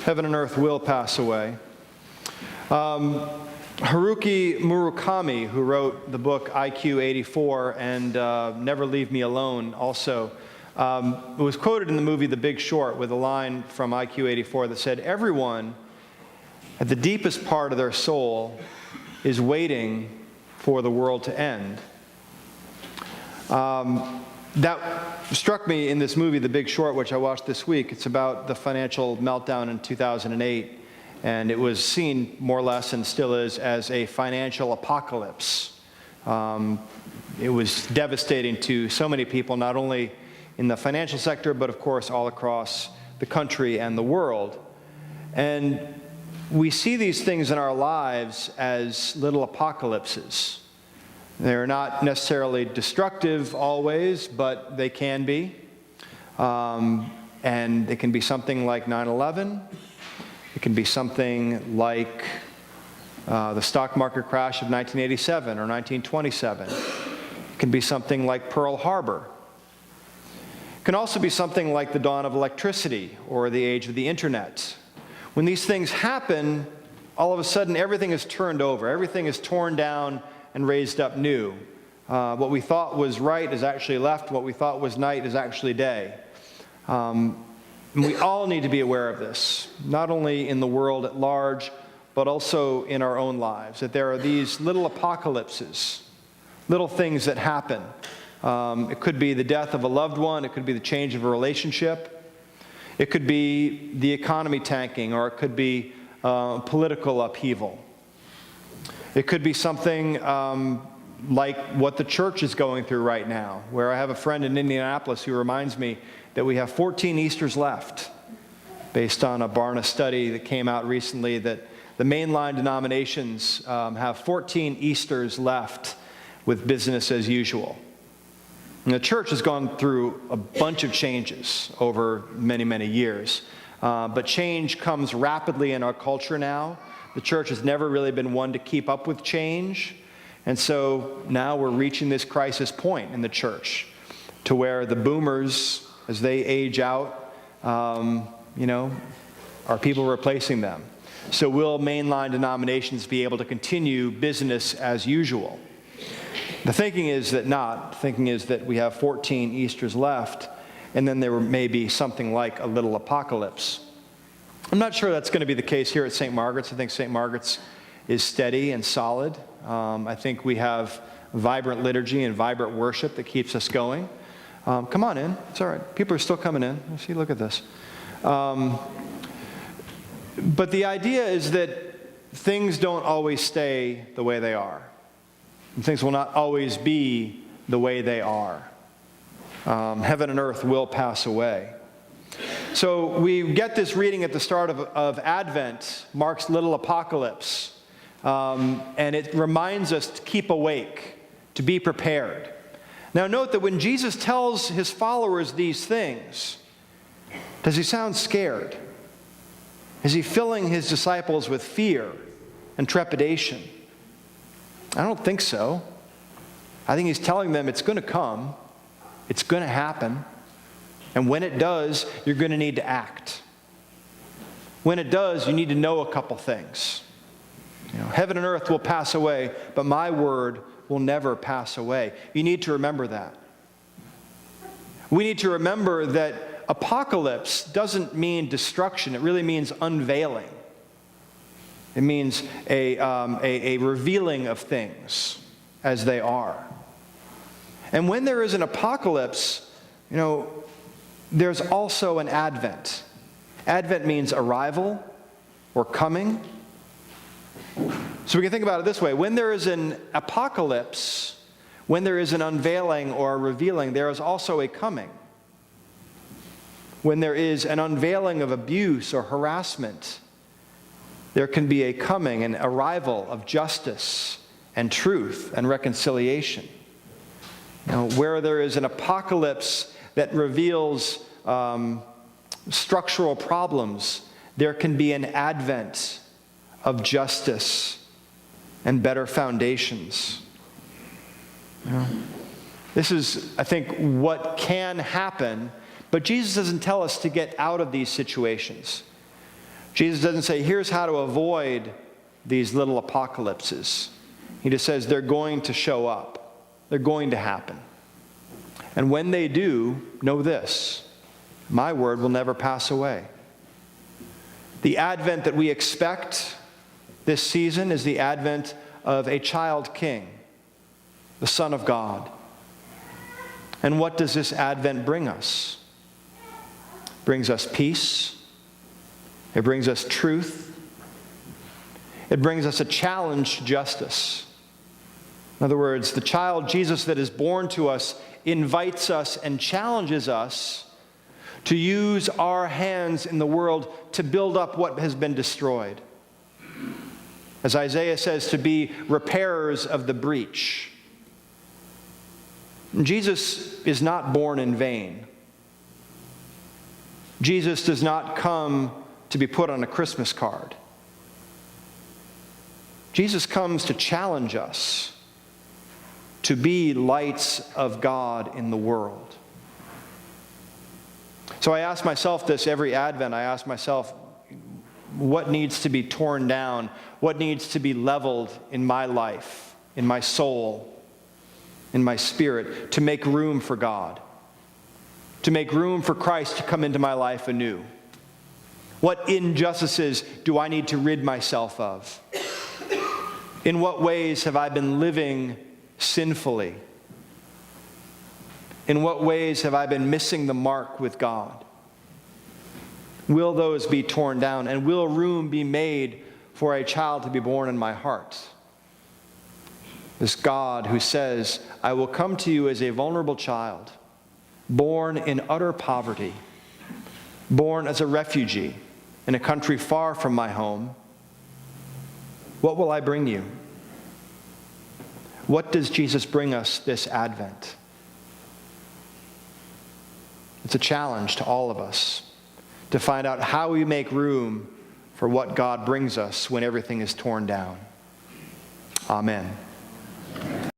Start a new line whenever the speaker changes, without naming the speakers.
Heaven and earth will pass away. Haruki Murakami, who wrote the book IQ 84 and Never Leave Me Alone also, was quoted in the movie The Big Short with a line from IQ 84 that said, "Everyone at the deepest part of their soul is waiting for the world to end." That struck me in this movie, The Big Short, which I watched this week. It's about the financial meltdown in 2008, and it was seen more or less, and still is, as a financial apocalypse. It was devastating to so many people, not only in the financial sector, but of course all across the country and the world. And we see these things in our lives as little apocalypses. They're not necessarily destructive always, but they can be. And it can be something like 9/11. It can be something like the stock market crash of 1987 or 1927. It can be something like Pearl Harbor. It can also be something like the dawn of electricity or the age of the internet. When these things happen, all of a sudden everything is turned over. Everything is torn down and raised up new. What we thought was right is actually left. What we thought was night is actually day. And we all need to be aware of this, not only in the world at large, but also in our own lives, that there are these little apocalypses, little things that happen. It could be the death of a loved one. It could be the change of a relationship. It could be the economy tanking, or it could be political upheaval. It could be something like what the church is going through right now, where I have a friend in Annapolis who reminds me that we have 14 Easters left, based on a Barna study that came out recently, that the mainline denominations have 14 Easters left with business as usual. And the church has gone through a bunch of changes over many, many years. But change comes rapidly in our culture now. The church has never really been one to keep up with change. And so now we're reaching this crisis point in the church to where the boomers, as they age out, are people replacing them. So will mainline denominations be able to continue business as usual? The thinking is that not. The thinking is that we have 14 Easters left, and then there may be something like a little apocalypse. I'm not sure that's going to be the case here at St. Margaret's. I think St. Margaret's is steady and solid. I think we have vibrant liturgy and vibrant worship that keeps us going. Come on in. It's all right. People are still coming in. See, look at this. But the idea is that things don't always stay the way they are. And things will not always be the way they are. Heaven and earth will pass away. So we get this reading at the start of Advent, Mark's little apocalypse, and it reminds us to keep awake, to be prepared. Now note that when Jesus tells his followers these things, does he sound scared? Is he filling his disciples with fear and trepidation? I don't think so. I think he's telling them it's going to come, it's going to happen. And when it does, you're going to need to act. When it does, you need to know a couple things. Heaven and earth will pass away, but my word will never pass away. You need to remember that. We need to remember that apocalypse doesn't mean destruction. It really means unveiling. It means a revealing of things as they are. And when there is an apocalypse, there's also an advent. Advent means arrival or coming. So we can think about it this way. When there is an apocalypse, when there is an unveiling or a revealing, there is also a coming. When there is an unveiling of abuse or harassment, there can be a coming, an arrival of justice and truth and reconciliation. Where there is an apocalypse that reveals structural problems, there can be an advent of justice and better foundations. This is, I think, what can happen, but Jesus doesn't tell us to get out of these situations. Jesus doesn't say, here's how to avoid these little apocalypses. He just says they're going to show up. They're going to happen. And when they do, know this: my word will never pass away. The advent that we expect this season is the advent of a child king, the Son of God. And what does this advent bring us? It brings us peace. It brings us truth. It brings us a challenge to justice. In other words, the child Jesus that is born to us invites us and challenges us to use our hands in the world to build up what has been destroyed. As Isaiah says, to be repairers of the breach. Jesus is not born in vain. Jesus does not come to be put on a Christmas card. Jesus comes to challenge us to be lights of God in the world. So I ask myself this every Advent. I ask myself, what needs to be torn down? What needs to be leveled in my life, in my soul, in my spirit, to make room for God, to make room for Christ to come into my life anew? What injustices do I need to rid myself of? In what ways have I been living sinfully? In what ways have I been missing the mark with God? Will those be torn down, and will room be made for a child to be born in my heart? This God who says, I will come to you as a vulnerable child, born in utter poverty, born as a refugee in a country far from my home. What will I bring you? What does Jesus bring us this Advent? It's a challenge to all of us to find out how we make room for what God brings us when everything is torn down. Amen.